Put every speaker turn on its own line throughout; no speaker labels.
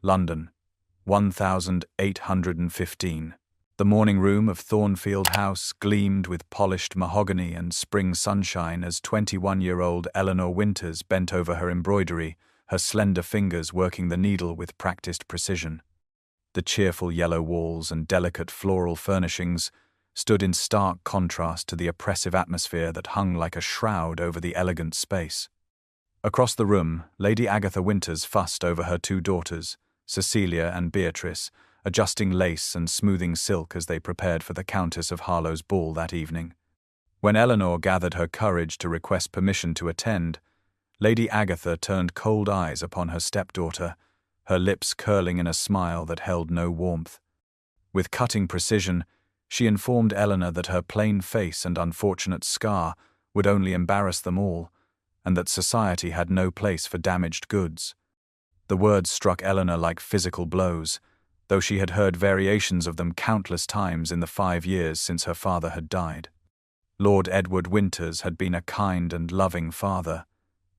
London, 1815. The morning room of Thornfield House gleamed with polished mahogany and spring sunshine as 21-year-old Eleanor Winters bent over her embroidery, her slender fingers working the needle with practiced precision. The cheerful yellow walls and delicate floral furnishings stood in stark contrast to the oppressive atmosphere that hung like a shroud over the elegant space. Across the room, Lady Agatha Winters fussed over her two daughters, Cecilia and Beatrice, adjusting lace and smoothing silk as they prepared for the Countess of Harlow's ball that evening. When Eleanor gathered her courage to request permission to attend, Lady Agatha turned cold eyes upon her stepdaughter, her lips curling in a smile that held no warmth. With cutting precision, she informed Eleanor that her plain face and unfortunate scar would only embarrass them all, and that society had no place for damaged goods. The words struck Eleanor like physical blows, though she had heard variations of them countless times in the 5 years since her father had died. Lord Edward Winters had been a kind and loving father,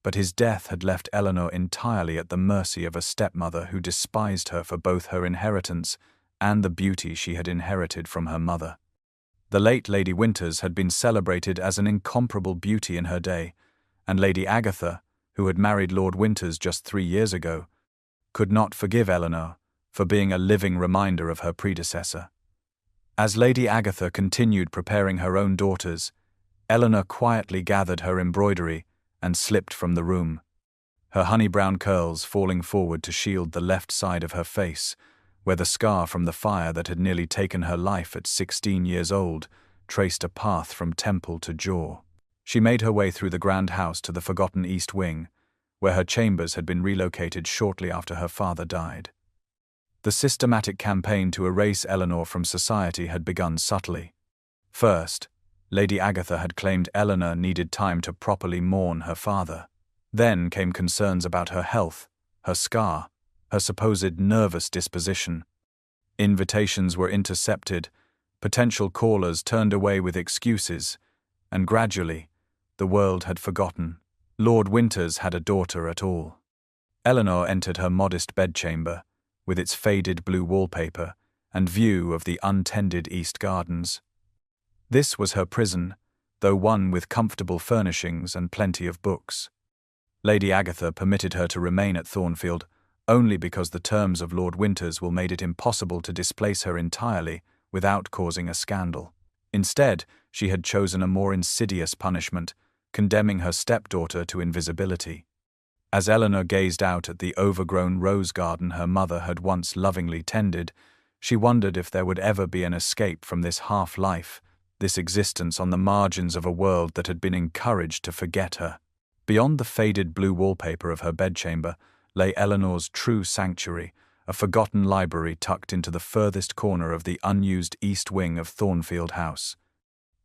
but his death had left Eleanor entirely at the mercy of a stepmother who despised her for both her inheritance and the beauty she had inherited from her mother. The late Lady Winters had been celebrated as an incomparable beauty in her day, and Lady Agatha, who had married Lord Winters just 3 years ago, could not forgive Eleanor for being a living reminder of her predecessor. As Lady Agatha continued preparing her own daughters, Eleanor quietly gathered her embroidery and slipped from the room, her honey-brown curls falling forward to shield the left side of her face, where the scar from the fire that had nearly taken her life at 16 years old traced a path from temple to jaw. She made her way through the grand house to the forgotten East Wing, where her chambers had been relocated shortly after her father died. The systematic campaign to erase Eleanor from society had begun subtly. First, Lady Agatha had claimed Eleanor needed time to properly mourn her father. Then came concerns about her health, her scar, her supposed nervous disposition. Invitations were intercepted, potential callers turned away with excuses, and gradually, the world had forgotten Lord Winters had a daughter at all. Eleanor entered her modest bedchamber, with its faded blue wallpaper and view of the untended East Gardens. This was her prison, though one with comfortable furnishings and plenty of books. Lady Agatha permitted her to remain at Thornfield only because the terms of Lord Winters' will made it impossible to displace her entirely without causing a scandal. Instead, she had chosen a more insidious punishment, condemning her stepdaughter to invisibility. As Eleanor gazed out at the overgrown rose garden her mother had once lovingly tended, she wondered if there would ever be an escape from this half-life, this existence on the margins of a world that had been encouraged to forget her. Beyond the faded blue wallpaper of her bedchamber lay Eleanor's true sanctuary, a forgotten library tucked into the furthest corner of the unused east wing of Thornfield House.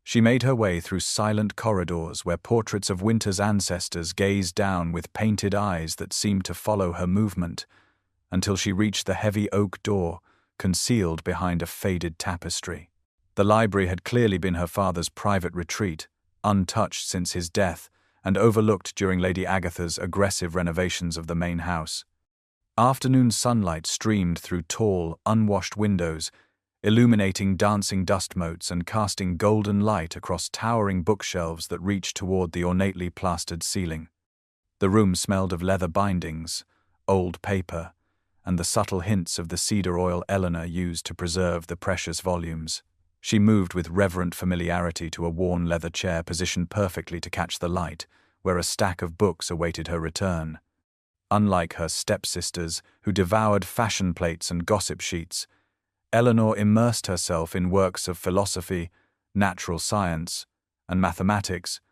She made her way through silent corridors where portraits of Winter's ancestors gazed down with painted eyes that seemed to follow her movement, until she reached the heavy oak door, concealed behind a faded tapestry. The library had clearly been her father's private retreat, untouched since his death, and overlooked during Lady Agatha's aggressive renovations of the main house. Afternoon sunlight streamed through tall, unwashed windows, illuminating dancing dust motes and casting golden light across towering bookshelves that reached toward the ornately plastered ceiling. The room smelled of leather bindings, old paper, and the subtle hints of the cedar oil Eleanor used to preserve the precious volumes. She moved with reverent familiarity to a worn leather chair positioned perfectly to catch the light, where a stack of books awaited her return. Unlike her stepsisters, who devoured fashion plates and gossip sheets, Eleanor immersed herself in works of philosophy, natural science, and mathematics,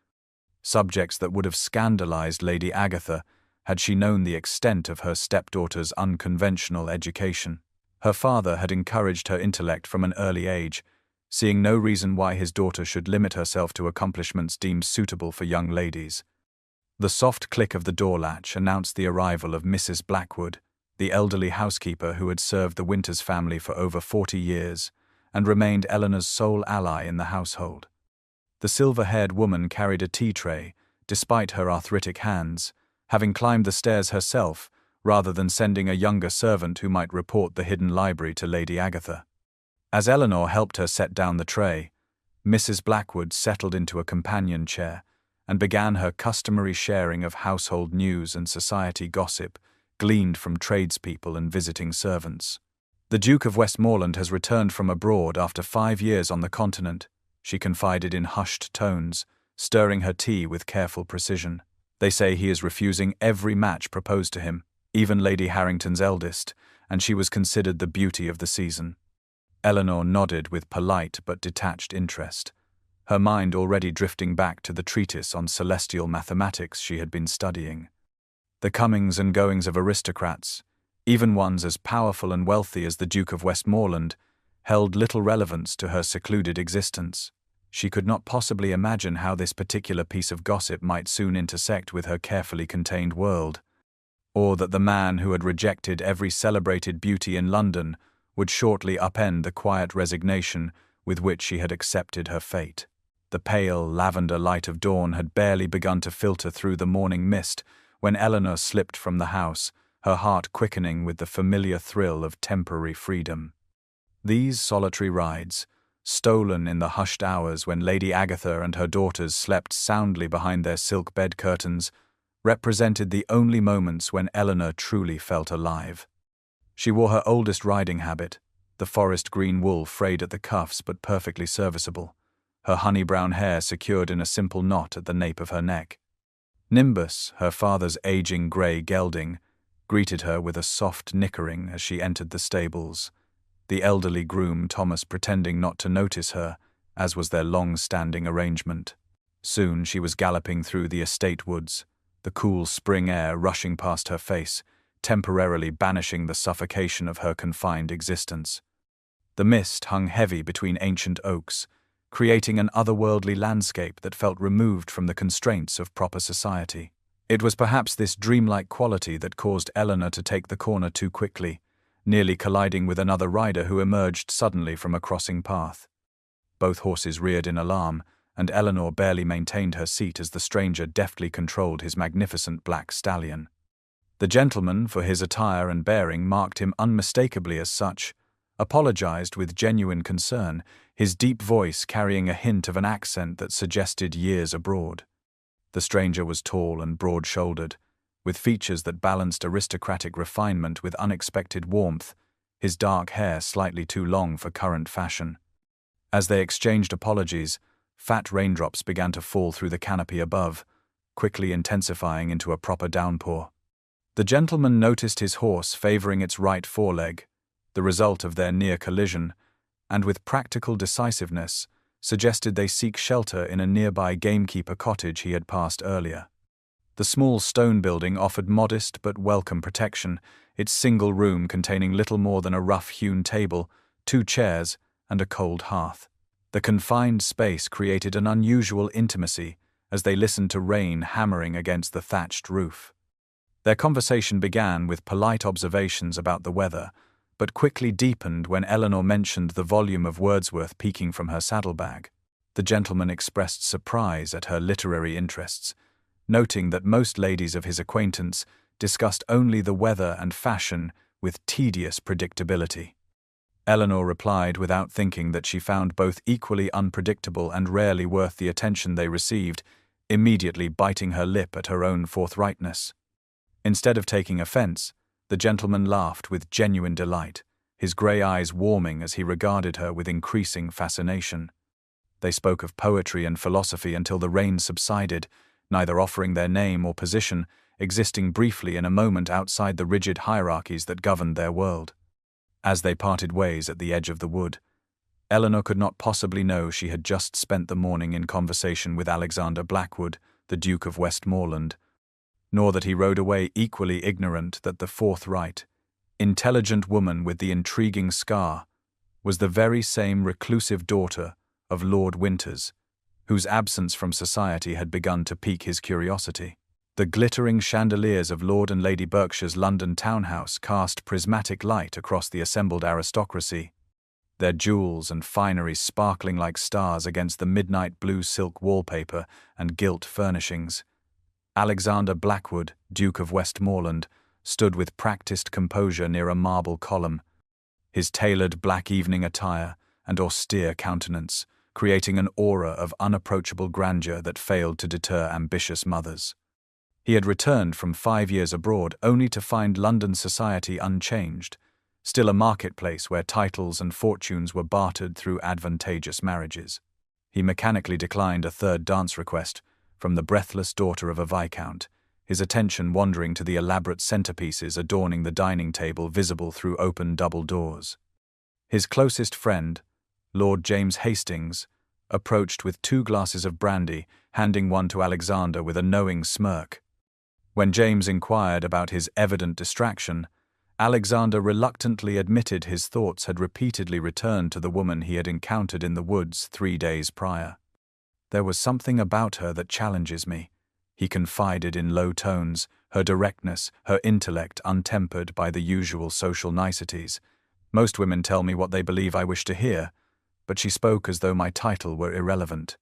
subjects that would have scandalized Lady Agatha had she known the extent of her stepdaughter's unconventional education. Her father had encouraged her intellect from an early age, seeing no reason why his daughter should limit herself to accomplishments deemed suitable for young ladies. The soft click of the door latch announced the arrival of Mrs. Blackwood, the elderly housekeeper who had served the Winters family for over 40 years and remained Eleanor's sole ally in the household. The silver-haired woman carried a tea tray, despite her arthritic hands, having climbed the stairs herself rather than sending a younger servant who might report the hidden library to Lady Agatha. As Eleanor helped her set down the tray, Mrs. Blackwood settled into a companion chair and began her customary sharing of household news and society gossip gleaned from tradespeople and visiting servants. "The Duke of Westmoreland has returned from abroad after 5 years on the continent," she confided in hushed tones, stirring her tea with careful precision. "They say he is refusing every match proposed to him, even Lady Harrington's eldest, and she was considered the beauty of the season." Eleanor nodded with polite but detached interest, her mind already drifting back to the treatise on celestial mathematics she had been studying. The comings and goings of aristocrats, even ones as powerful and wealthy as the Duke of Westmoreland, held little relevance to her secluded existence. She could not possibly imagine how this particular piece of gossip might soon intersect with her carefully contained world, or that the man who had rejected every celebrated beauty in London would shortly upend the quiet resignation with which she had accepted her fate. The pale lavender light of dawn had barely begun to filter through the morning mist when Eleanor slipped from the house, her heart quickening with the familiar thrill of temporary freedom. These solitary rides, stolen in the hushed hours when Lady Agatha and her daughters slept soundly behind their silk bed curtains, represented the only moments when Eleanor truly felt alive. She wore her oldest riding habit, the forest green wool frayed at the cuffs but perfectly serviceable, her honey-brown hair secured in a simple knot at the nape of her neck. Nimbus, her father's aging grey gelding, greeted her with a soft nickering as she entered the stables, the elderly groom Thomas pretending not to notice her, as was their long-standing arrangement. Soon she was galloping through the estate woods, the cool spring air rushing past her face, temporarily banishing the suffocation of her confined existence. The mist hung heavy between ancient oaks, creating an otherworldly landscape that felt removed from the constraints of proper society. It was perhaps this dreamlike quality that caused Eleanor to take the corner too quickly, nearly colliding with another rider who emerged suddenly from a crossing path. Both horses reared in alarm, and Eleanor barely maintained her seat as the stranger deftly controlled his magnificent black stallion. The gentleman, for his attire and bearing, marked him unmistakably as such, apologized with genuine concern, his deep voice carrying a hint of an accent that suggested years abroad. The stranger was tall and broad-shouldered, with features that balanced aristocratic refinement with unexpected warmth, his dark hair slightly too long for current fashion. As they exchanged apologies, fat raindrops began to fall through the canopy above, quickly intensifying into a proper downpour. The gentleman noticed his horse favoring its right foreleg, the result of their near collision, and with practical decisiveness, suggested they seek shelter in a nearby gamekeeper cottage he had passed earlier. The small stone building offered modest but welcome protection, its single room containing little more than a rough-hewn table, 2 chairs, and a cold hearth. The confined space created an unusual intimacy as they listened to rain hammering against the thatched roof. Their conversation began with polite observations about the weather, but quickly deepened when Eleanor mentioned the volume of Wordsworth peeking from her saddlebag. The gentleman expressed surprise at her literary interests, noting that most ladies of his acquaintance discussed only the weather and fashion with tedious predictability. Eleanor replied without thinking that she found both equally unpredictable and rarely worth the attention they received, immediately biting her lip at her own forthrightness. Instead of taking offense, the gentleman laughed with genuine delight, his grey eyes warming as he regarded her with increasing fascination. They spoke of poetry and philosophy until the rain subsided, neither offering their name or position, existing briefly in a moment outside the rigid hierarchies that governed their world. As they parted ways at the edge of the wood, Eleanor could not possibly know she had just spent the morning in conversation with Alexander Blackwood, the Duke of Westmoreland, nor that he rode away equally ignorant that the forthright, intelligent woman with the intriguing scar was the very same reclusive daughter of Lord Winters, whose absence from society had begun to pique his curiosity. The glittering chandeliers of Lord and Lady Berkshire's London townhouse cast prismatic light across the assembled aristocracy, their jewels and finery sparkling like stars against the midnight blue silk wallpaper and gilt furnishings. Alexander Blackwood, Duke of Westmoreland, stood with practiced composure near a marble column, his tailored black evening attire and austere countenance creating an aura of unapproachable grandeur that failed to deter ambitious mothers. He had returned from 5 years abroad only to find London society unchanged, still a marketplace where titles and fortunes were bartered through advantageous marriages. He mechanically declined a third dance request from the breathless daughter of a viscount, his attention wandering to the elaborate centerpieces adorning the dining table visible through open double doors. His closest friend, Lord James Hastings, approached with 2 glasses of brandy, handing one to Alexander with a knowing smirk. When James inquired about his evident distraction, Alexander reluctantly admitted his thoughts had repeatedly returned to the woman he had encountered in the woods 3 days prior. "There was something about her that challenges me," he confided in low tones, her directness, her intellect untempered by the usual social niceties. "Most women tell me what they believe I wish to hear, but she spoke as though my title were irrelevant."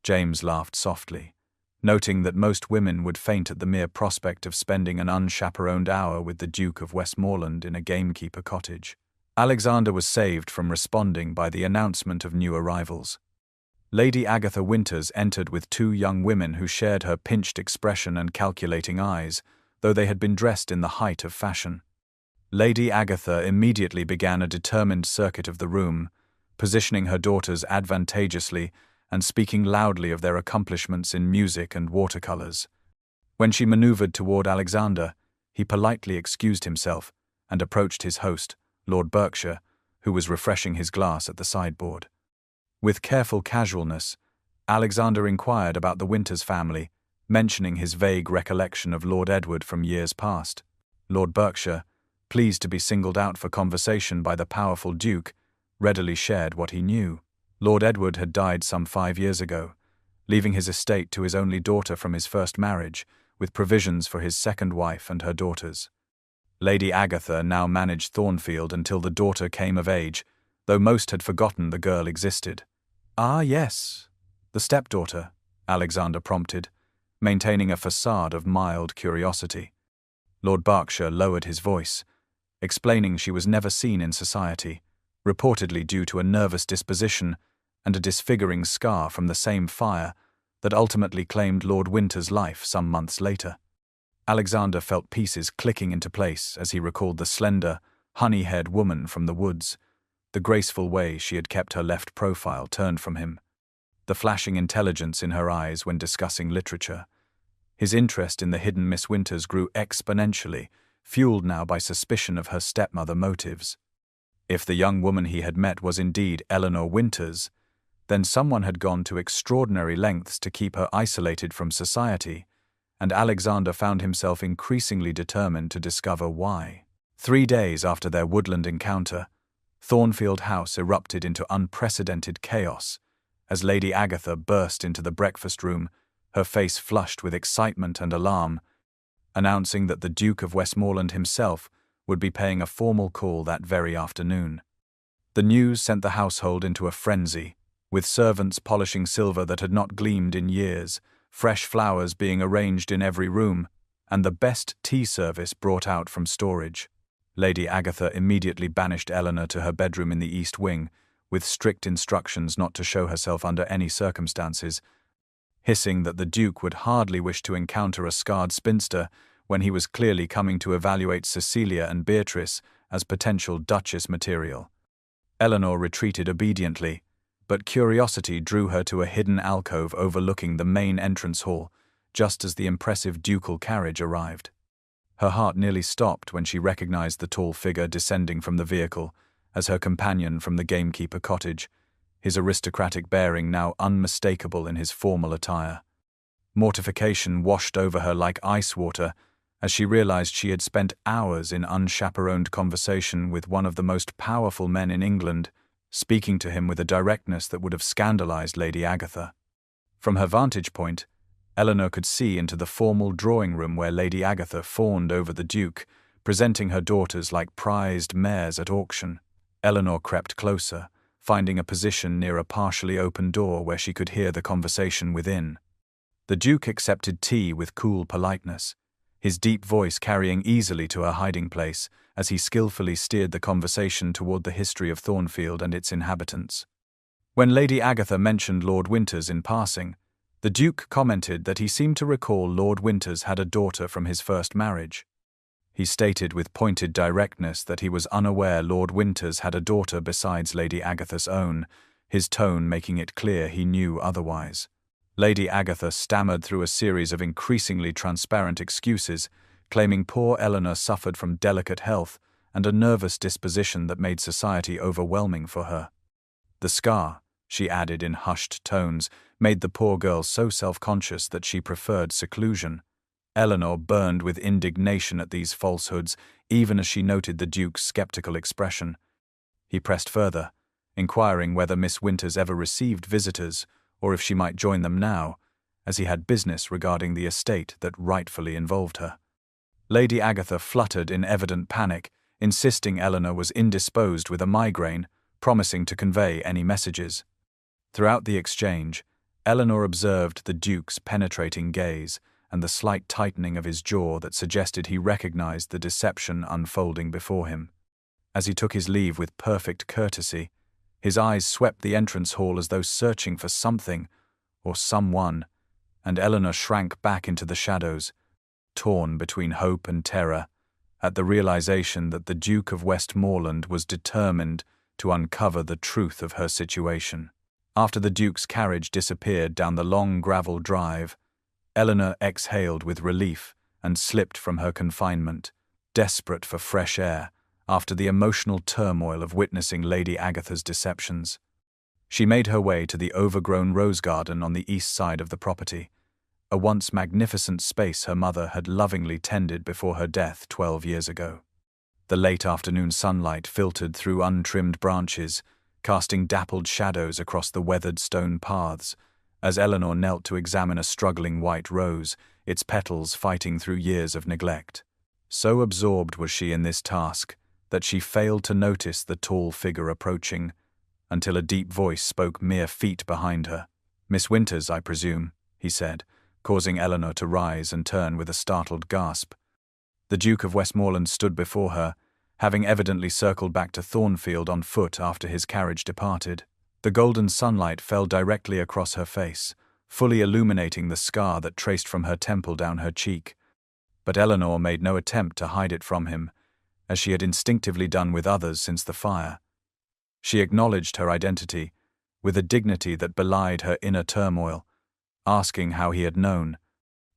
James laughed softly, noting that most women would faint at the mere prospect of spending an unchaperoned hour with the Duke of Westmoreland in a gamekeeper cottage. Alexander was saved from responding by the announcement of new arrivals. Lady Agatha Winters entered with 2 young women who shared her pinched expression and calculating eyes, though they had been dressed in the height of fashion. Lady Agatha immediately began a determined circuit of the room, positioning her daughters advantageously and speaking loudly of their accomplishments in music and watercolors. When she maneuvered toward Alexander, he politely excused himself and approached his host, Lord Berkshire, who was refreshing his glass at the sideboard. With careful casualness, Alexander inquired about the Winters family, mentioning his vague recollection of Lord Edward from years past. Lord Berkshire, pleased to be singled out for conversation by the powerful Duke, readily shared what he knew. Lord Edward had died some 5 years ago, leaving his estate to his only daughter from his first marriage, with provisions for his second wife and her daughters. Lady Agatha now managed Thornfield until the daughter came of age, though most had forgotten the girl existed. "Ah, yes, the stepdaughter," Alexander prompted, maintaining a facade of mild curiosity. Lord Berkshire lowered his voice, explaining she was never seen in society, reportedly due to a nervous disposition and a disfiguring scar from the same fire that ultimately claimed Lord Winter's life some months later. Alexander felt pieces clicking into place as he recalled the slender, honey-haired woman from the woods, the graceful way she had kept her left profile turned from him, the flashing intelligence in her eyes when discussing literature. His interest in the hidden Miss Winters grew exponentially, fueled now by suspicion of her stepmother motives. If the young woman he had met was indeed Eleanor Winters, then someone had gone to extraordinary lengths to keep her isolated from society, and Alexander found himself increasingly determined to discover why. 3 days after their woodland encounter, Thornfield House erupted into unprecedented chaos as Lady Agatha burst into the breakfast room, her face flushed with excitement and alarm, announcing that the Duke of Westmoreland himself would be paying a formal call that very afternoon. The news sent the household into a frenzy, with servants polishing silver that had not gleamed in years, fresh flowers being arranged in every room, and the best tea service brought out from storage. Lady Agatha immediately banished Eleanor to her bedroom in the east wing, with strict instructions not to show herself under any circumstances, hissing that the Duke would hardly wish to encounter a scarred spinster when he was clearly coming to evaluate Cecilia and Beatrice as potential Duchess material. Eleanor retreated obediently, but curiosity drew her to a hidden alcove overlooking the main entrance hall, just as the impressive ducal carriage arrived. Her heart nearly stopped when she recognized the tall figure descending from the vehicle as her companion from the gamekeeper cottage, his aristocratic bearing now unmistakable in his formal attire. Mortification washed over her like ice water as she realized she had spent hours in unchaperoned conversation with one of the most powerful men in England, speaking to him with a directness that would have scandalized Lady Agatha. From her vantage point, Eleanor could see into the formal drawing room where Lady Agatha fawned over the Duke, presenting her daughters like prized mares at auction. Eleanor crept closer, finding a position near a partially open door where she could hear the conversation within. The Duke accepted tea with cool politeness, his deep voice carrying easily to her hiding place as he skillfully steered the conversation toward the history of Thornfield and its inhabitants. When Lady Agatha mentioned Lord Winters in passing, the Duke commented that he seemed to recall Lord Winters had a daughter from his first marriage. He stated with pointed directness that he was unaware Lord Winters had a daughter besides Lady Agatha's own, his tone making it clear he knew otherwise. Lady Agatha stammered through a series of increasingly transparent excuses, claiming poor Eleanor suffered from delicate health and a nervous disposition that made society overwhelming for her. The scar, she added in hushed tones, made the poor girl so self-conscious that she preferred seclusion. Eleanor burned with indignation at these falsehoods, even as she noted the Duke's skeptical expression. He pressed further, inquiring whether Miss Winters ever received visitors, or if she might join them now, as he had business regarding the estate that rightfully involved her. Lady Agatha fluttered in evident panic, insisting Eleanor was indisposed with a migraine, promising to convey any messages. Throughout the exchange, Eleanor observed the Duke's penetrating gaze and the slight tightening of his jaw that suggested he recognized the deception unfolding before him. As he took his leave with perfect courtesy, his eyes swept the entrance hall as though searching for something or someone, and Eleanor shrank back into the shadows, torn between hope and terror, at the realization that the Duke of Westmoreland was determined to uncover the truth of her situation. After the Duke's carriage disappeared down the long gravel drive, Eleanor exhaled with relief and slipped from her confinement, desperate for fresh air after the emotional turmoil of witnessing Lady Agatha's deceptions. She made her way to the overgrown rose garden on the east side of the property, a once magnificent space her mother had lovingly tended before her death 12 years ago. The late afternoon sunlight filtered through untrimmed branches, casting dappled shadows across the weathered stone paths, as Eleanor knelt to examine a struggling white rose, its petals fighting through years of neglect. So absorbed was she in this task that she failed to notice the tall figure approaching, until a deep voice spoke mere feet behind her. "Miss Winters, I presume," he said, causing Eleanor to rise and turn with a startled gasp. The Duke of Westmoreland stood before her, having evidently circled back to Thornfield on foot after his carriage departed. The golden sunlight fell directly across her face, fully illuminating the scar that traced from her temple down her cheek. But Eleanor made no attempt to hide it from him, as she had instinctively done with others since the fire. She acknowledged her identity, with a dignity that belied her inner turmoil, asking how he had known.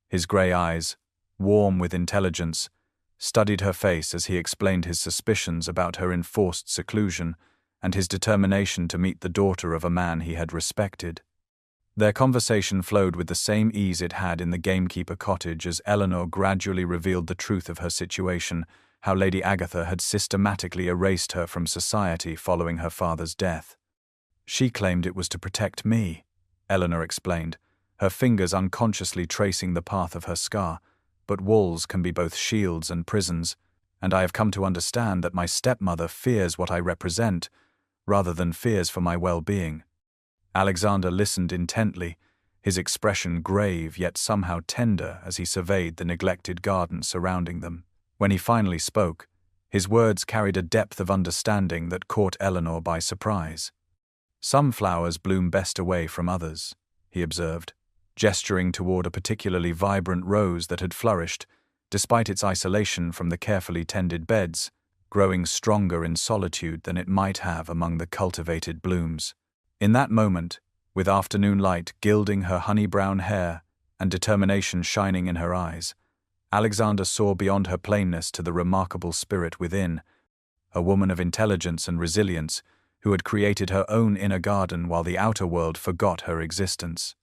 His grey eyes, warm with intelligence, studied her face as he explained his suspicions about her enforced seclusion and his determination to meet the daughter of a man he had respected. Their conversation flowed with the same ease it had in the gamekeeper cottage as Eleanor gradually revealed the truth of her situation, how Lady Agatha had systematically erased her from society following her father's death. "She claimed it was to protect me," Eleanor explained, her fingers unconsciously tracing the path of her scar. "But walls can be both shields and prisons, and I have come to understand that my stepmother fears what I represent, rather than fears for my well-being." Alexander listened intently, his expression grave yet somehow tender as he surveyed the neglected garden surrounding them. When he finally spoke, his words carried a depth of understanding that caught Eleanor by surprise. "Some flowers bloom best away from others," he observed, gesturing toward a particularly vibrant rose that had flourished, despite its isolation from the carefully tended beds, growing stronger in solitude than it might have among the cultivated blooms. In that moment, with afternoon light gilding her honey-brown hair and determination shining in her eyes, Alexander saw beyond her plainness to the remarkable spirit within, a woman of intelligence and resilience who had created her own inner garden while the outer world forgot her existence.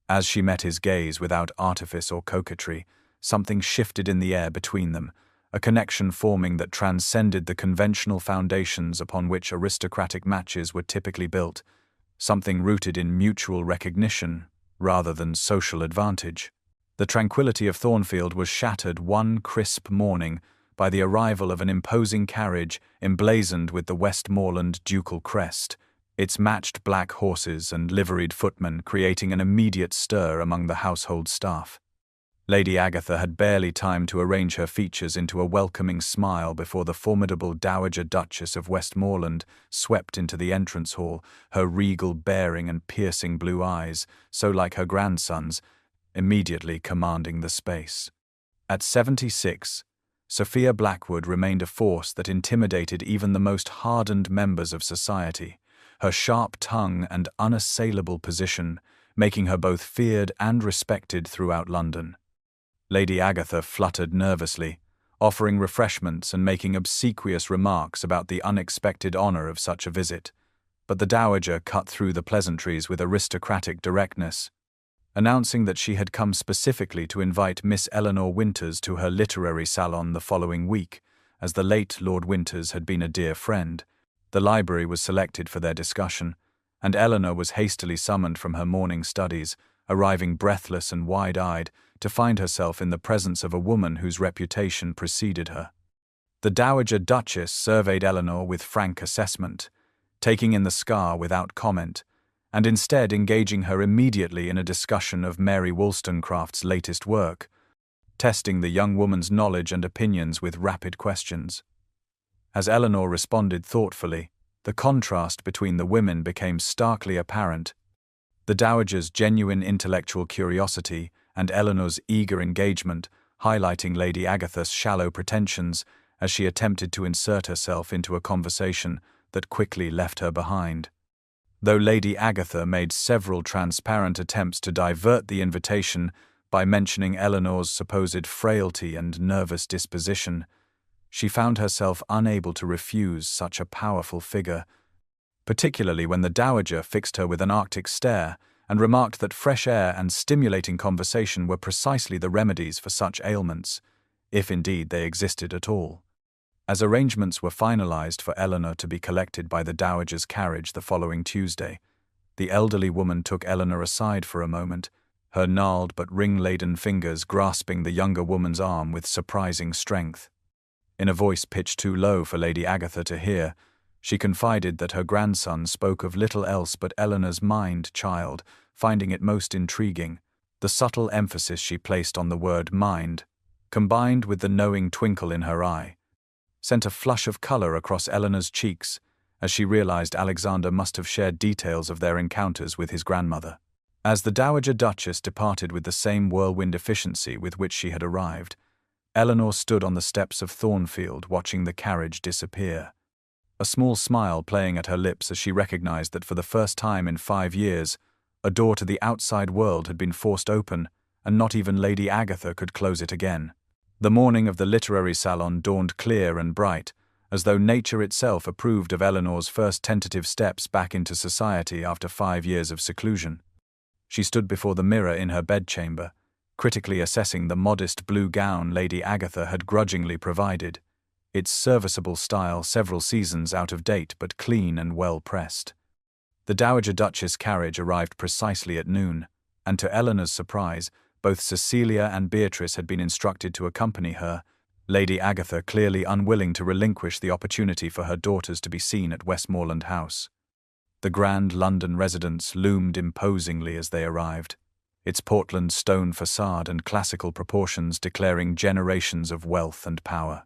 As she met his gaze without artifice or coquetry, something shifted in the air between them, a connection forming that transcended the conventional foundations upon which aristocratic matches were typically built, something rooted in mutual recognition rather than social advantage. The tranquility of Thornfield was shattered one crisp morning by the arrival of an imposing carriage emblazoned with the Westmoreland ducal crest, its matched black horses and liveried footmen creating an immediate stir among the household staff. Lady Agatha had barely time to arrange her features into a welcoming smile before the formidable Dowager Duchess of Westmoreland swept into the entrance hall, her regal bearing and piercing blue eyes, so like her grandson's, immediately commanding the space. At 76, Sophia Blackwood remained a force that intimidated even the most hardened members of society, her sharp tongue and unassailable position making her both feared and respected throughout London. Lady Agatha fluttered nervously, offering refreshments and making obsequious remarks about the unexpected honor of such a visit, but the Dowager cut through the pleasantries with aristocratic directness, announcing that she had come specifically to invite Miss Eleanor Winters to her literary salon the following week, as the late Lord Winters had been a dear friend. The library was selected for their discussion, and Eleanor was hastily summoned from her morning studies, arriving breathless and wide-eyed to find herself in the presence of a woman whose reputation preceded her. The Dowager Duchess surveyed Eleanor with frank assessment, taking in the scar without comment, and instead engaging her immediately in a discussion of Mary Wollstonecraft's latest work, testing the young woman's knowledge and opinions with rapid questions. As Eleanor responded thoughtfully, the contrast between the women became starkly apparent. The Dowager's genuine intellectual curiosity and Eleanor's eager engagement, highlighting Lady Agatha's shallow pretensions as she attempted to insert herself into a conversation that quickly left her behind. Though Lady Agatha made several transparent attempts to divert the invitation by mentioning Eleanor's supposed frailty and nervous disposition, she found herself unable to refuse such a powerful figure, particularly when the Dowager fixed her with an arctic stare and remarked that fresh air and stimulating conversation were precisely the remedies for such ailments, if indeed they existed at all. As arrangements were finalized for Eleanor to be collected by the Dowager's carriage the following Tuesday, the elderly woman took Eleanor aside for a moment, her gnarled but ring-laden fingers grasping the younger woman's arm with surprising strength. In a voice pitched too low for Lady Agatha to hear, she confided that her grandson spoke of little else but Eleanor's mind-child, finding it most intriguing. The subtle emphasis she placed on the word mind, combined with the knowing twinkle in her eye, sent a flush of color across Eleanor's cheeks as she realized Alexander must have shared details of their encounters with his grandmother. As the Dowager Duchess departed with the same whirlwind efficiency with which she had arrived, Eleanor stood on the steps of Thornfield watching the carriage disappear, a small smile playing at her lips as she recognized that for the first time in 5 years, a door to the outside world had been forced open, and not even Lady Agatha could close it again. The morning of the literary salon dawned clear and bright, as though nature itself approved of Eleanor's first tentative steps back into society after 5 years of seclusion. She stood before the mirror in her bedchamber, critically assessing the modest blue gown Lady Agatha had grudgingly provided, its serviceable style several seasons out of date but clean and well pressed. The Dowager Duchess' carriage arrived precisely at noon, and to Eleanor's surprise, both Cecilia and Beatrice had been instructed to accompany her, Lady Agatha clearly unwilling to relinquish the opportunity for her daughters to be seen at Westmoreland House. The grand London residence loomed imposingly as they arrived, its Portland stone facade and classical proportions declaring generations of wealth and power.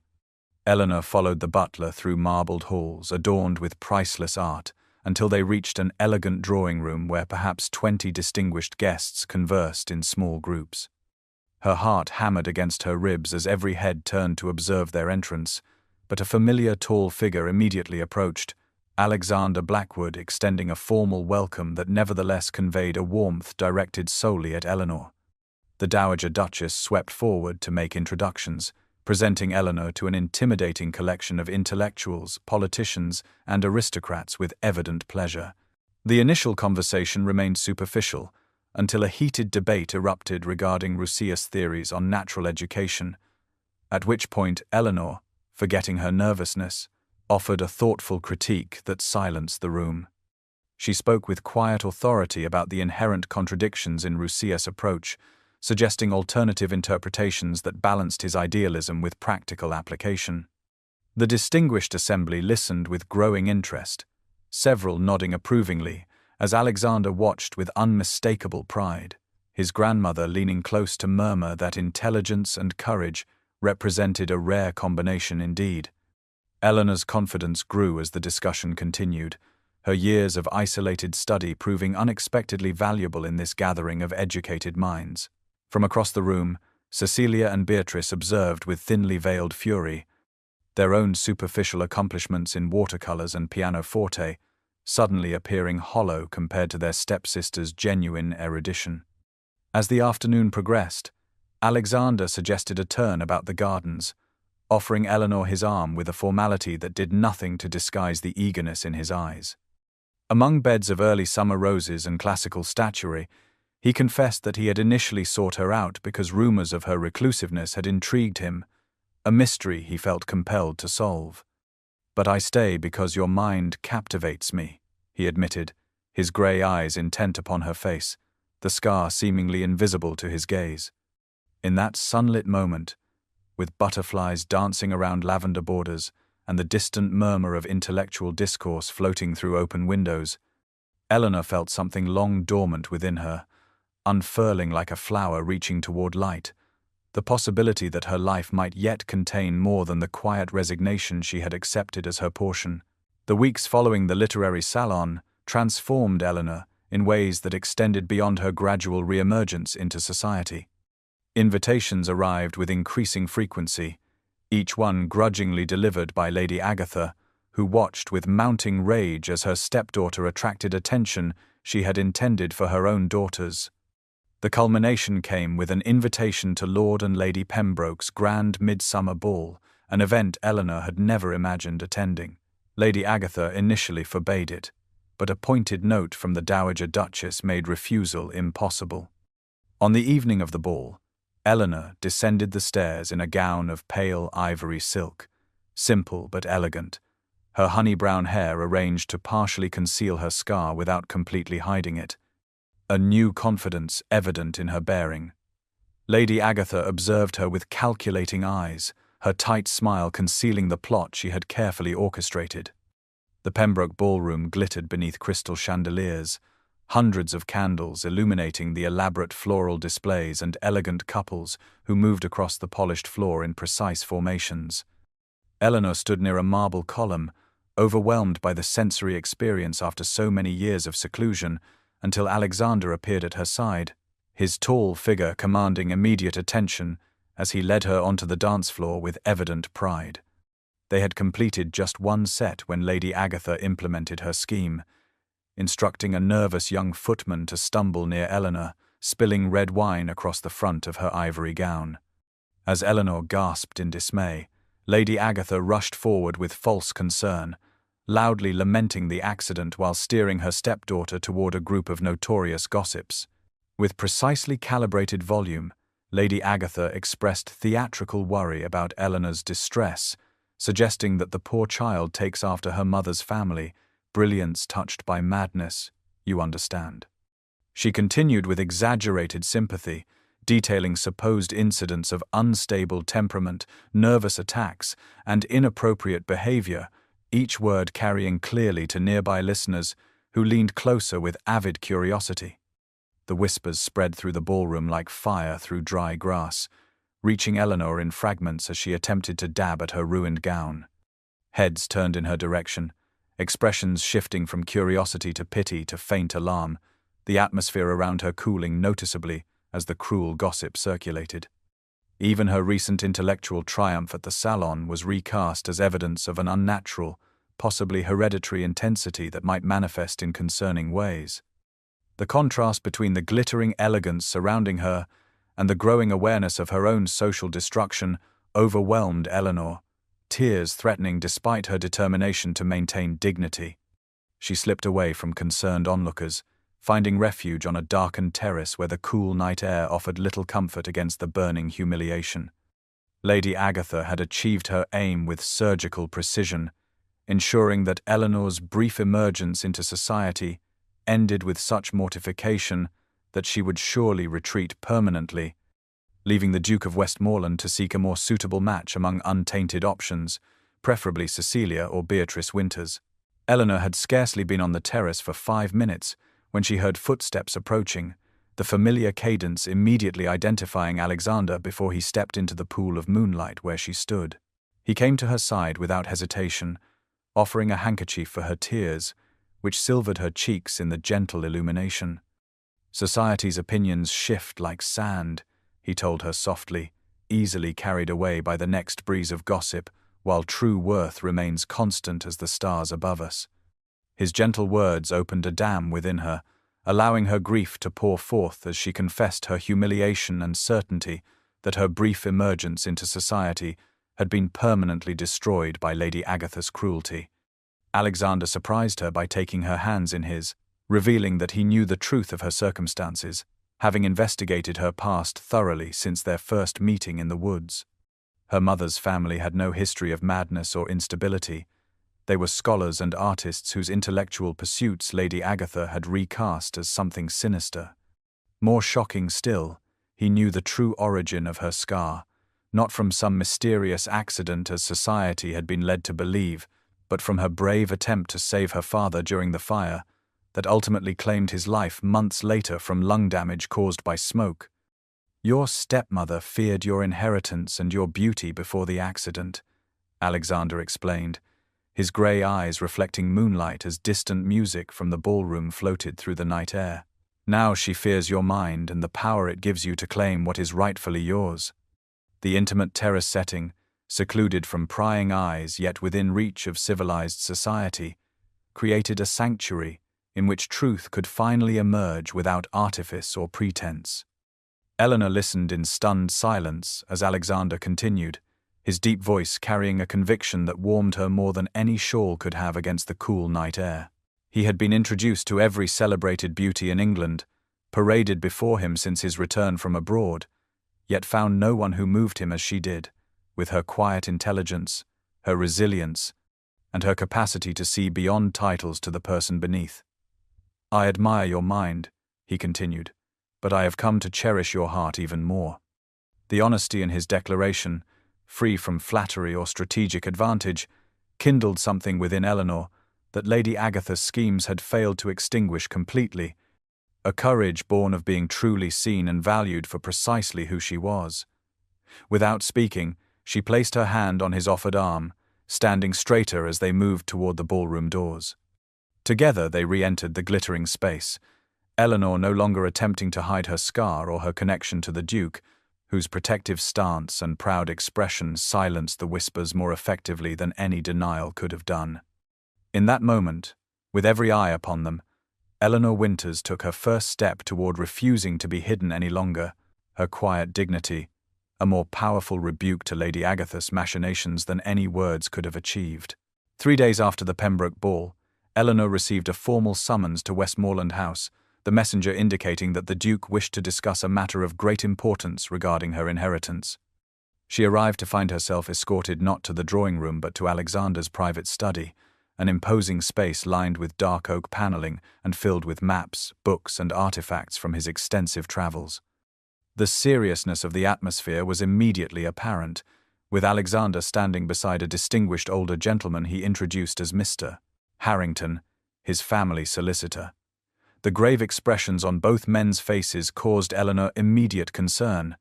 Eleanor followed the butler through marbled halls adorned with priceless art until they reached an elegant drawing room where perhaps 20 distinguished guests conversed in small groups. Her heart hammered against her ribs as every head turned to observe their entrance, but a familiar tall figure immediately approached, Alexander Blackwood extending a formal welcome that nevertheless conveyed a warmth directed solely at Eleanor. The Dowager Duchess swept forward to make introductions, presenting Eleanor to an intimidating collection of intellectuals, politicians, and aristocrats with evident pleasure. The initial conversation remained superficial, until a heated debate erupted regarding Rousseau's theories on natural education, at which point Eleanor, forgetting her nervousness, offered a thoughtful critique that silenced the room. She spoke with quiet authority about the inherent contradictions in Rousseau's approach, suggesting alternative interpretations that balanced his idealism with practical application. The distinguished assembly listened with growing interest, several nodding approvingly, as Alexander watched with unmistakable pride, his grandmother leaning close to murmur that intelligence and courage represented a rare combination indeed. Eleanor's confidence grew as the discussion continued, her years of isolated study proving unexpectedly valuable in this gathering of educated minds. From across the room, Cecilia and Beatrice observed with thinly veiled fury, their own superficial accomplishments in watercolors and pianoforte suddenly appearing hollow compared to their stepsister's genuine erudition. As the afternoon progressed, Alexander suggested a turn about the gardens, offering Eleanor his arm with a formality that did nothing to disguise the eagerness in his eyes. Among beds of early summer roses and classical statuary, he confessed that he had initially sought her out because rumors of her reclusiveness had intrigued him, a mystery he felt compelled to solve. "But I stay because your mind captivates me," he admitted, his grey eyes intent upon her face, the scar seemingly invisible to his gaze. In that sunlit moment, with butterflies dancing around lavender borders and the distant murmur of intellectual discourse floating through open windows, Eleanor felt something long dormant within her, unfurling like a flower reaching toward light, the possibility that her life might yet contain more than the quiet resignation she had accepted as her portion. The weeks following the literary salon transformed Eleanor in ways that extended beyond her gradual re-emergence into society. Invitations arrived with increasing frequency, each one grudgingly delivered by Lady Agatha, who watched with mounting rage as her stepdaughter attracted attention she had intended for her own daughters. The culmination came with an invitation to Lord and Lady Pembroke's grand midsummer ball, an event Eleanor had never imagined attending. Lady Agatha initially forbade it, but a pointed note from the Dowager Duchess made refusal impossible. On the evening of the ball, Eleanor descended the stairs in a gown of pale ivory silk, simple but elegant, her honey-brown hair arranged to partially conceal her scar without completely hiding it, a new confidence evident in her bearing. Lady Agatha observed her with calculating eyes, her tight smile concealing the plot she had carefully orchestrated. The Pembroke ballroom glittered beneath crystal chandeliers, hundreds of candles illuminating the elaborate floral displays and elegant couples who moved across the polished floor in precise formations. Eleanor stood near a marble column, overwhelmed by the sensory experience after so many years of seclusion, until Alexander appeared at her side, his tall figure commanding immediate attention as he led her onto the dance floor with evident pride. They had completed just one set when Lady Agatha implemented her scheme, instructing a nervous young footman to stumble near Eleanor, spilling red wine across the front of her ivory gown. As Eleanor gasped in dismay, Lady Agatha rushed forward with false concern, loudly lamenting the accident while steering her stepdaughter toward a group of notorious gossips. With precisely calibrated volume, Lady Agatha expressed theatrical worry about Eleanor's distress, suggesting that the poor child takes after her mother's family, brilliance touched by madness, you understand. She continued with exaggerated sympathy, detailing supposed incidents of unstable temperament, nervous attacks, and inappropriate behavior, each word carrying clearly to nearby listeners who leaned closer with avid curiosity. The whispers spread through the ballroom like fire through dry grass, reaching Eleanor in fragments as she attempted to dab at her ruined gown. Heads turned in her direction, expressions shifting from curiosity to pity to faint alarm, the atmosphere around her cooling noticeably as the cruel gossip circulated. Even her recent intellectual triumph at the salon was recast as evidence of an unnatural, possibly hereditary intensity that might manifest in concerning ways. The contrast between the glittering elegance surrounding her and the growing awareness of her own social destruction overwhelmed Eleanor, tears threatening despite her determination to maintain dignity. She slipped away from concerned onlookers, finding refuge on a darkened terrace where the cool night air offered little comfort against the burning humiliation. Lady Agatha had achieved her aim with surgical precision, ensuring that Eleanor's brief emergence into society ended with such mortification that she would surely retreat permanently, leaving the Duke of Westmoreland to seek a more suitable match among untainted options, preferably Cecilia or Beatrice Winters. Eleanor had scarcely been on the terrace for 5 minutes when she heard footsteps approaching, the familiar cadence immediately identifying Alexander before he stepped into the pool of moonlight where she stood. He came to her side without hesitation, offering a handkerchief for her tears, which silvered her cheeks in the gentle illumination. "Society's opinions shift like sand," he told her softly, easily carried away by the next breeze of gossip, while true worth remains constant as the stars above us. His gentle words opened a dam within her, allowing her grief to pour forth as she confessed her humiliation and certainty that her brief emergence into society had been permanently destroyed by Lady Agatha's cruelty. Alexander surprised her by taking her hands in his, revealing that he knew the truth of her circumstances, having investigated her past thoroughly since their first meeting in the woods. Her mother's family had no history of madness or instability. They were scholars and artists whose intellectual pursuits Lady Agatha had recast as something sinister. More shocking still, he knew the true origin of her scar, not from some mysterious accident as society had been led to believe, but from her brave attempt to save her father during the fire that ultimately claimed his life months later from lung damage caused by smoke. "Your stepmother feared your inheritance and your beauty before the accident," Alexander explained, his grey eyes reflecting moonlight as distant music from the ballroom floated through the night air. "Now she fears your mind and the power it gives you to claim what is rightfully yours." The intimate terrace setting, secluded from prying eyes yet within reach of civilized society, created a sanctuary in which truth could finally emerge without artifice or pretense. Eleanor listened in stunned silence as Alexander continued, his deep voice carrying a conviction that warmed her more than any shawl could have against the cool night air. He had been introduced to every celebrated beauty in England, paraded before him since his return from abroad, yet found no one who moved him as she did, with her quiet intelligence, her resilience, and her capacity to see beyond titles to the person beneath. "I admire your mind," he continued, "but I have come to cherish your heart even more." The honesty in his declaration, free from flattery or strategic advantage, kindled something within Eleanor that Lady Agatha's schemes had failed to extinguish completely, a courage born of being truly seen and valued for precisely who she was. Without speaking, she placed her hand on his offered arm, standing straighter as they moved toward the ballroom doors. Together they re-entered the glittering space, Eleanor no longer attempting to hide her scar or her connection to the Duke, whose protective stance and proud expression silenced the whispers more effectively than any denial could have done. In that moment, with every eye upon them, Eleanor Winters took her first step toward refusing to be hidden any longer, her quiet dignity, a more powerful rebuke to Lady Agatha's machinations than any words could have achieved. 3 days after the Pembroke ball, Eleanor received a formal summons to Westmoreland House, the messenger indicating that the Duke wished to discuss a matter of great importance regarding her inheritance. She arrived to find herself escorted not to the drawing room but to Alexander's private study, an imposing space lined with dark oak paneling and filled with maps, books, and artifacts from his extensive travels. The seriousness of the atmosphere was immediately apparent, with Alexander standing beside a distinguished older gentleman he introduced as Mr. Harrington, his family solicitor. The grave expressions on both men's faces caused Eleanor immediate concern,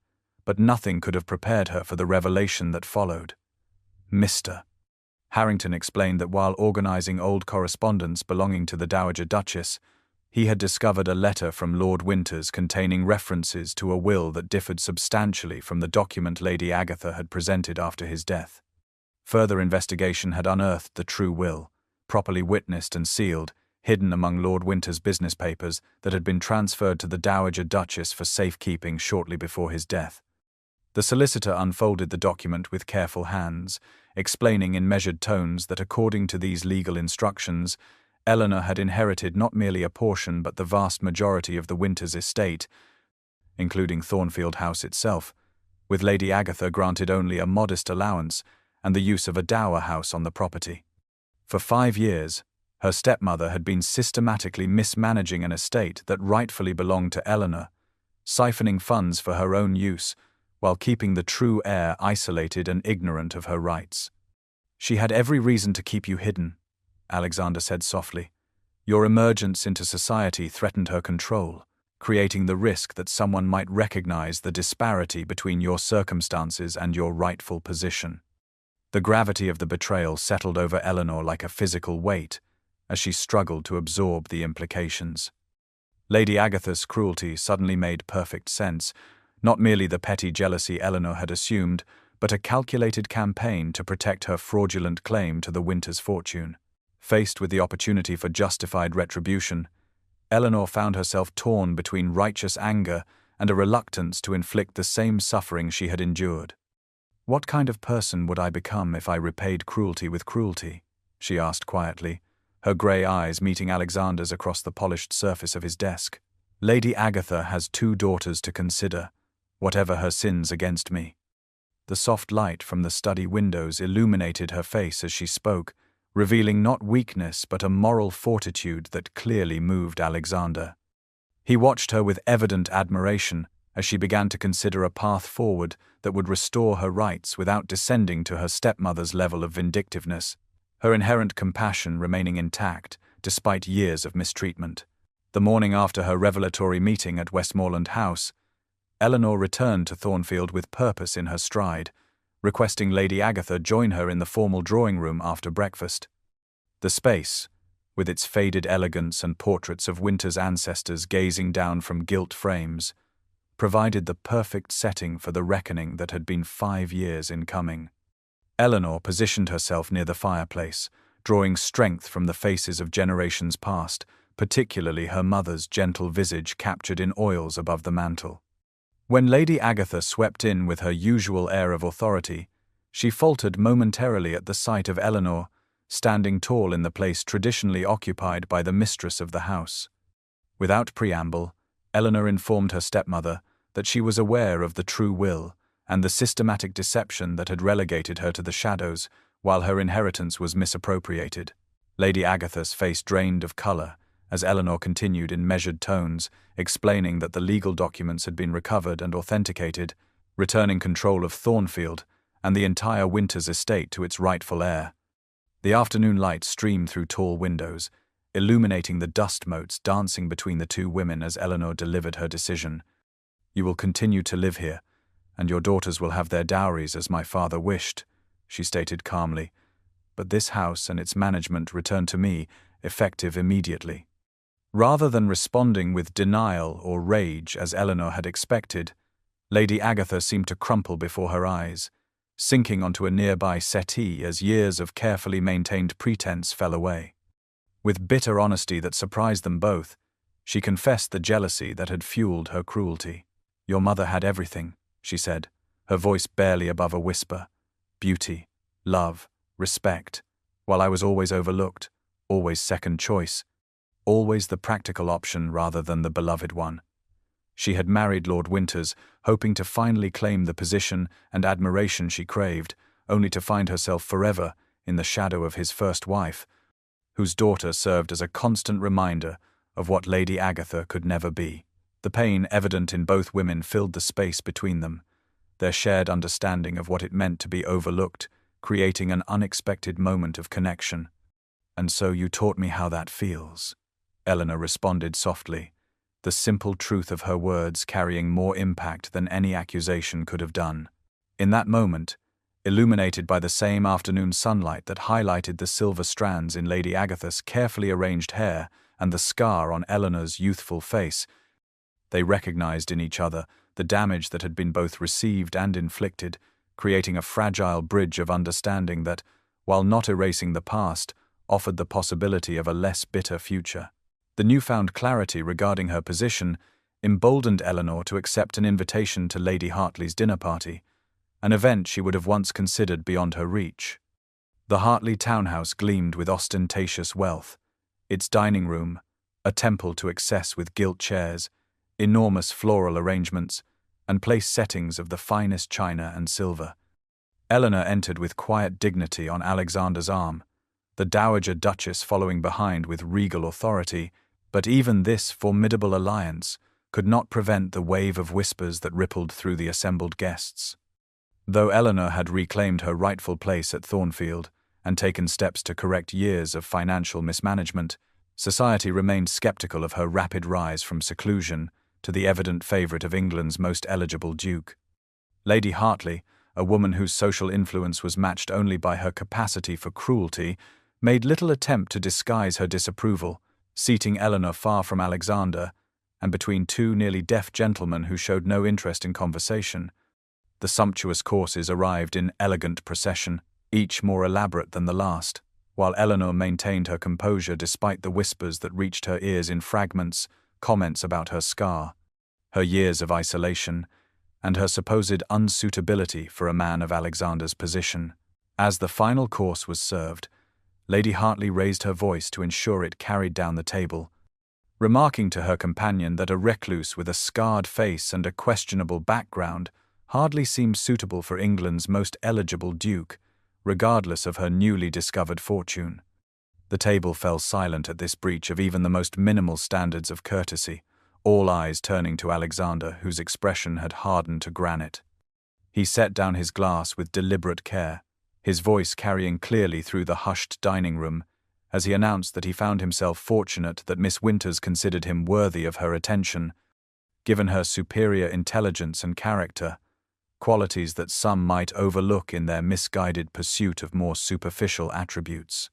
but nothing could have prepared her for the revelation that followed. Mr. Harrington explained that while organizing old correspondence belonging to the Dowager Duchess, he had discovered a letter from Lord Winters containing references to a will that differed substantially from the document Lady Agatha had presented after his death. Further investigation had unearthed the true will, properly witnessed and sealed, hidden among Lord Winters' business papers that had been transferred to the Dowager Duchess for safekeeping shortly before his death. The solicitor unfolded the document with careful hands, explaining in measured tones that according to these legal instructions, Eleanor had inherited not merely a portion but the vast majority of the Winters estate, including Thornfield House itself, with Lady Agatha granted only a modest allowance and the use of a dower house on the property. For 5 years, her stepmother had been systematically mismanaging an estate that rightfully belonged to Eleanor, siphoning funds for her own use, while keeping the true heir isolated and ignorant of her rights. "She had every reason to keep you hidden," Alexander said softly. "Your emergence into society threatened her control." creating the risk that someone might recognize the disparity between your circumstances and your rightful position. The gravity of the betrayal settled over Eleanor like a physical weight, as she struggled to absorb the implications. Lady Agatha's cruelty suddenly made perfect sense, not merely the petty jealousy Eleanor had assumed, but a calculated campaign to protect her fraudulent claim to the Winters' fortune. Faced with the opportunity for justified retribution, Eleanor found herself torn between righteous anger and a reluctance to inflict the same suffering she had endured. "What kind of person would I become if I repaid cruelty with cruelty?" she asked quietly, her grey eyes meeting Alexander's across the polished surface of his desk. "Lady Agatha has 2 daughters to consider, whatever her sins against me." The soft light from the study windows illuminated her face as she spoke, revealing not weakness but a moral fortitude that clearly moved Alexander. He watched her with evident admiration as she began to consider a path forward that would restore her rights without descending to her stepmother's level of vindictiveness, her inherent compassion remaining intact despite years of mistreatment. The morning after her revelatory meeting at Westmoreland House, Eleanor returned to Thornfield with purpose in her stride, requesting Lady Agatha join her in the formal drawing-room after breakfast. The space, with its faded elegance and portraits of Winter's ancestors gazing down from gilt frames, provided the perfect setting for the reckoning that had been 5 years in coming. Eleanor positioned herself near the fireplace, drawing strength from the faces of generations past, particularly her mother's gentle visage captured in oils above the mantel. When Lady Agatha swept in with her usual air of authority, she faltered momentarily at the sight of Eleanor, standing tall in the place traditionally occupied by the mistress of the house. Without preamble, Eleanor informed her stepmother that she was aware of the true will and the systematic deception that had relegated her to the shadows while her inheritance was misappropriated. Lady Agatha's face drained of colour as Eleanor continued in measured tones, explaining that the legal documents had been recovered and authenticated, returning control of Thornfield and the entire Winters estate to its rightful heir. The afternoon light streamed through tall windows, illuminating the dust motes dancing between the 2 women as Eleanor delivered her decision. "You will continue to live here, and your daughters will have their dowries as my father wished," she stated calmly. "But this house and its management return to me, effective immediately." Rather than responding with denial or rage as Eleanor had expected, Lady Agatha seemed to crumple before her eyes, sinking onto a nearby settee as years of carefully maintained pretense fell away. With bitter honesty that surprised them both, she confessed the jealousy that had fueled her cruelty. "Your mother had everything," she said, her voice barely above a whisper. "Beauty, love, respect, while I was always overlooked, always second choice, always the practical option rather than the beloved one. She had married Lord Winters, hoping to finally claim the position and admiration she craved, only to find herself forever in the shadow of his first wife, whose daughter served as a constant reminder of what Lady Agatha could never be. The pain evident in both women filled the space between them, their shared understanding of what it meant to be overlooked, creating an unexpected moment of connection. "And so you taught me how that feels," Eleanor responded softly, the simple truth of her words carrying more impact than any accusation could have done. In that moment, illuminated by the same afternoon sunlight that highlighted the silver strands in Lady Agatha's carefully arranged hair and the scar on Eleanor's youthful face, they recognized in each other the damage that had been both received and inflicted, creating a fragile bridge of understanding that, while not erasing the past, offered the possibility of a less bitter future. The newfound clarity regarding her position emboldened Eleanor to accept an invitation to Lady Hartley's dinner party, an event she would have once considered beyond her reach. The Hartley townhouse gleamed with ostentatious wealth, its dining room, a temple to excess with gilt chairs, enormous floral arrangements, and place settings of the finest china and silver. Eleanor entered with quiet dignity on Alexander's arm, the Dowager Duchess following behind with regal authority, but even this formidable alliance could not prevent the wave of whispers that rippled through the assembled guests. Though Eleanor had reclaimed her rightful place at Thornfield and taken steps to correct years of financial mismanagement, society remained skeptical of her rapid rise from seclusion, to the evident favourite of England's most eligible duke. Lady Hartley, a woman whose social influence was matched only by her capacity for cruelty, made little attempt to disguise her disapproval, seating Eleanor far from Alexander, and between two nearly deaf gentlemen who showed no interest in conversation. The sumptuous courses arrived in elegant procession, each more elaborate than the last, while Eleanor maintained her composure despite the whispers that reached her ears in fragments, comments about her scar, her years of isolation, and her supposed unsuitability for a man of Alexander's position. As the final course was served, Lady Hartley raised her voice to ensure it carried down the table, remarking to her companion that a recluse with a scarred face and a questionable background hardly seemed suitable for England's most eligible duke, regardless of her newly discovered fortune. The table fell silent at this breach of even the most minimal standards of courtesy, all eyes turning to Alexander, whose expression had hardened to granite. He set down his glass with deliberate care, his voice carrying clearly through the hushed dining room, as he announced that he found himself fortunate that Miss Winters considered him worthy of her attention, given her superior intelligence and character, qualities that some might overlook in their misguided pursuit of more superficial attributes.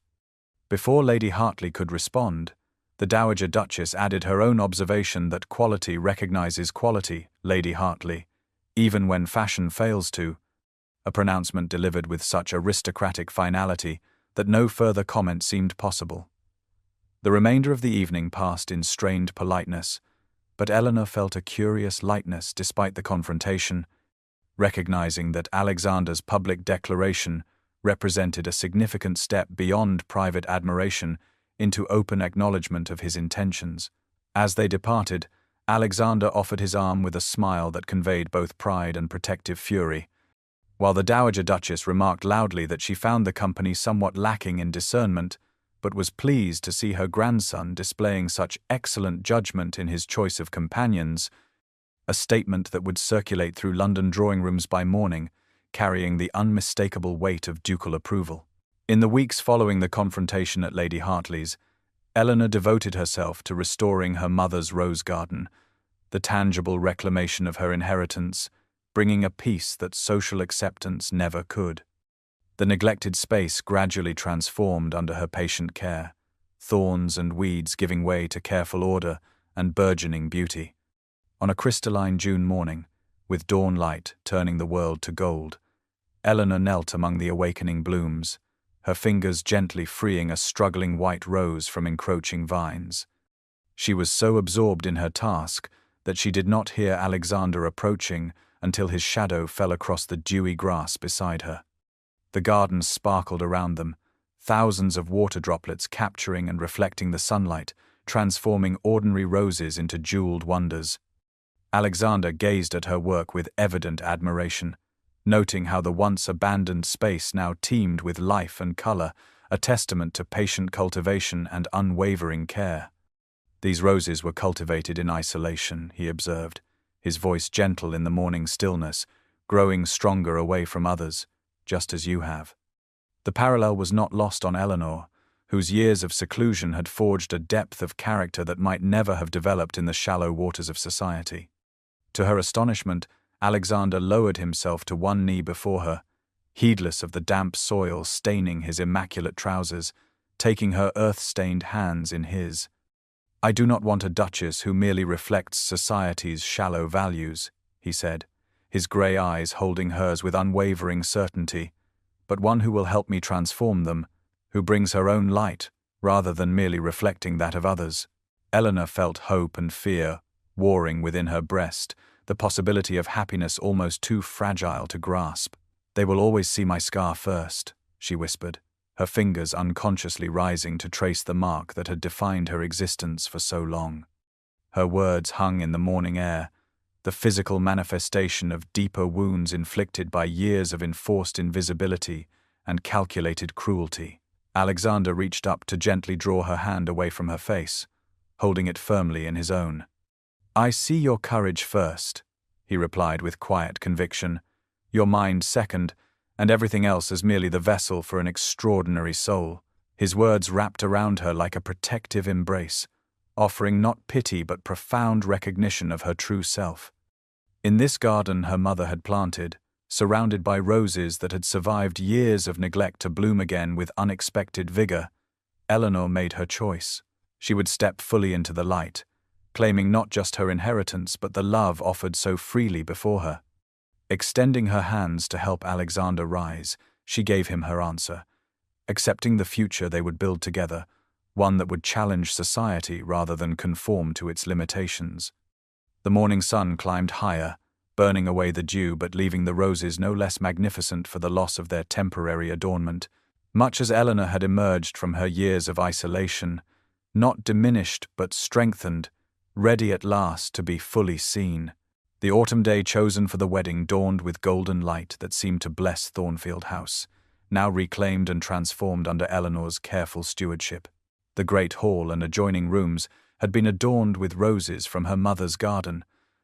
Before Lady Hartley could respond, the Dowager Duchess added her own observation that quality recognizes quality, Lady Hartley, even when fashion fails to, a pronouncement delivered with such aristocratic finality that no further comment seemed possible. The remainder of the evening passed in strained politeness, but Eleanor felt a curious lightness despite the confrontation, recognizing that Alexander's public declaration represented a significant step beyond private admiration into open acknowledgement of his intentions. As they departed, Alexander offered his arm with a smile that conveyed both pride and protective fury, while the Dowager Duchess remarked loudly that she found the company somewhat lacking in discernment, but was pleased to see her grandson displaying such excellent judgment in his choice of companions, a statement that would circulate through London drawing rooms by morning, carrying the unmistakable weight of ducal approval. In the weeks following the confrontation at Lady Hartley's, Eleanor devoted herself to restoring her mother's rose garden, the tangible reclamation of her inheritance, bringing a peace that social acceptance never could. The neglected space gradually transformed under her patient care, thorns and weeds giving way to careful order and burgeoning beauty. On a crystalline June morning, with dawn light turning the world to gold, Eleanor knelt among the awakening blooms, her fingers gently freeing a struggling white rose from encroaching vines. She was so absorbed in her task that she did not hear Alexander approaching until his shadow fell across the dewy grass beside her. The garden sparkled around them, thousands of water droplets capturing and reflecting the sunlight, transforming ordinary roses into jeweled wonders. Alexander gazed at her work with evident admiration, noting how the once abandoned space now teemed with life and color, a testament to patient cultivation and unwavering care. These roses were cultivated in isolation, he observed, his voice gentle in the morning stillness, growing stronger away from others, just as you have. The parallel was not lost on Eleanor, whose years of seclusion had forged a depth of character that might never have developed in the shallow waters of society. To her astonishment, Alexander lowered himself to one knee before her, heedless of the damp soil staining his immaculate trousers, taking her earth-stained hands in his. "I do not want a duchess who merely reflects society's shallow values," he said, his grey eyes holding hers with unwavering certainty, "but one who will help me transform them, who brings her own light, rather than merely reflecting that of others." Eleanor felt hope and fear warring within her breast, the possibility of happiness almost too fragile to grasp. "They will always see my scar first," she whispered, her fingers unconsciously rising to trace the mark that had defined her existence for so long. Her words hung in the morning air, the physical manifestation of deeper wounds inflicted by years of enforced invisibility and calculated cruelty. Alexander reached up to gently draw her hand away from her face, holding it firmly in his own. "I see your courage first," he replied with quiet conviction, "your mind second, and everything else as merely the vessel for an extraordinary soul." His words wrapped around her like a protective embrace, offering not pity but profound recognition of her true self. In this garden her mother had planted, surrounded by roses that had survived years of neglect to bloom again with unexpected vigor, Eleanor made her choice. She would step fully into the light, claiming not just her inheritance but the love offered so freely before her. Extending her hands to help Alexander rise, she gave him her answer, accepting the future they would build together, one that would challenge society rather than conform to its limitations. The morning sun climbed higher, burning away the dew but leaving the roses no less magnificent for the loss of their temporary adornment, much as Eleanor had emerged from her years of isolation, not diminished but strengthened, ready at last to be fully seen. The autumn day chosen for the wedding dawned with golden light that seemed to bless Thornfield House, now reclaimed and transformed under Eleanor's careful stewardship. The great hall and adjoining rooms had been adorned with roses from her mother's garden,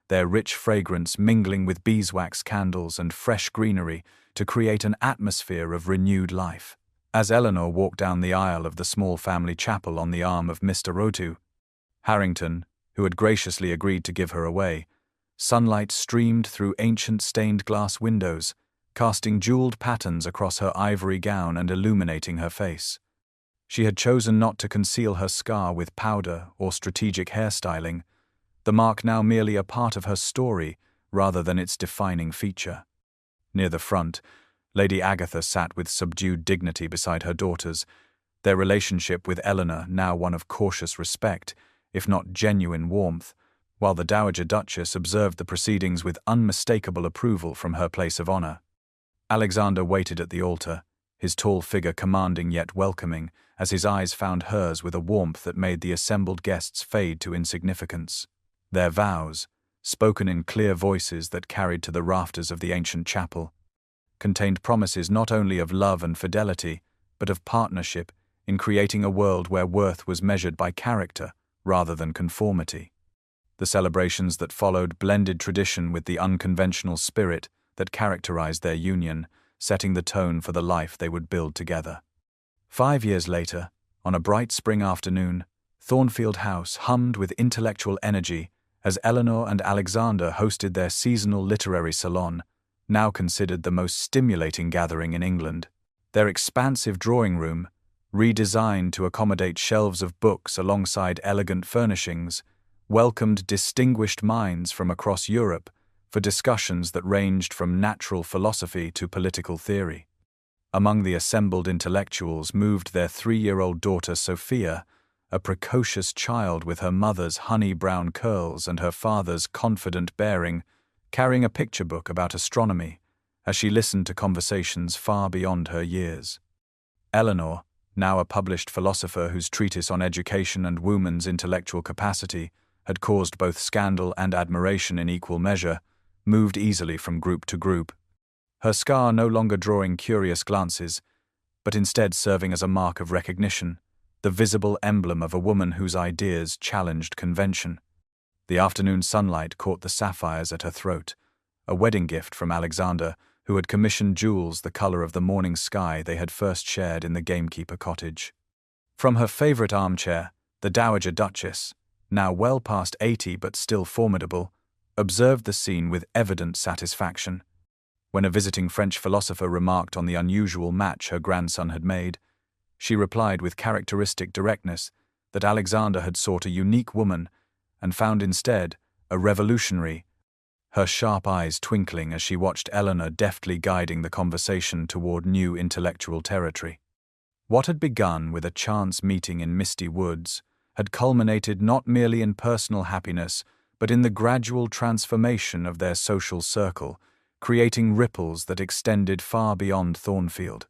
their rich fragrance mingling with beeswax candles and fresh greenery to create an atmosphere of renewed life. As Eleanor walked down the aisle of the small family chapel on the arm of Mr. Rotu Harrington, who had graciously agreed to give her away, sunlight streamed through ancient stained glass windows, casting jeweled patterns across her ivory gown and illuminating her face. She had chosen not to conceal her scar with powder or strategic hairstyling, the mark now merely a part of her story rather than its defining feature. Near the front, Lady Agatha sat with subdued dignity beside her daughters, their relationship with Eleanor now one of cautious respect, if not genuine warmth, while the Dowager Duchess observed the proceedings with unmistakable approval from her place of honor. Alexander waited at the altar, his tall figure commanding yet welcoming, as his eyes found hers with a warmth that made the assembled guests fade to insignificance. Their vows, spoken in clear voices that carried to the rafters of the ancient chapel, contained promises not only of love and fidelity, but of partnership in creating a world where worth was measured by character rather than conformity. The celebrations that followed blended tradition with the unconventional spirit that characterized their union, setting the tone for the life they would build together. 5 years later, on a bright spring afternoon, Thornfield House hummed with intellectual energy as Eleanor and Alexander hosted their seasonal literary salon, now considered the most stimulating gathering in England. Their expansive drawing room, redesigned to accommodate shelves of books alongside elegant furnishings, welcomed distinguished minds from across Europe for discussions that ranged from natural philosophy to political theory. Among the assembled intellectuals moved their 3-year-old daughter Sophia, a precocious child with her mother's honey-brown curls and her father's confident bearing, carrying a picture book about astronomy, as she listened to conversations far beyond her years. Eleanor, now a published philosopher whose treatise on education and woman's intellectual capacity had caused both scandal and admiration in equal measure, moved easily from group to group, her scar no longer drawing curious glances, but instead serving as a mark of recognition, the visible emblem of a woman whose ideas challenged convention. The afternoon sunlight caught the sapphires at her throat, a wedding gift from Alexander, who had commissioned jewels the color of the morning sky they had first shared in the gamekeeper cottage. From her favorite armchair, the Dowager Duchess, now well past 80 but still formidable, observed the scene with evident satisfaction. When a visiting French philosopher remarked on the unusual match her grandson had made, she replied with characteristic directness that Alexander had sought a unique woman and found instead a revolutionary, her sharp eyes twinkling as she watched Eleanor deftly guiding the conversation toward new intellectual territory. What had begun with a chance meeting in misty woods had culminated not merely in personal happiness, but in the gradual transformation of their social circle, creating ripples that extended far beyond Thornfield.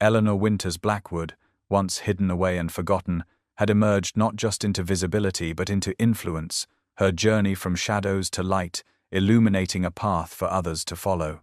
Eleanor Winter's Blackwood, once hidden away and forgotten, had emerged not just into visibility but into influence, her journey from shadows to light, illuminating a path for others to follow.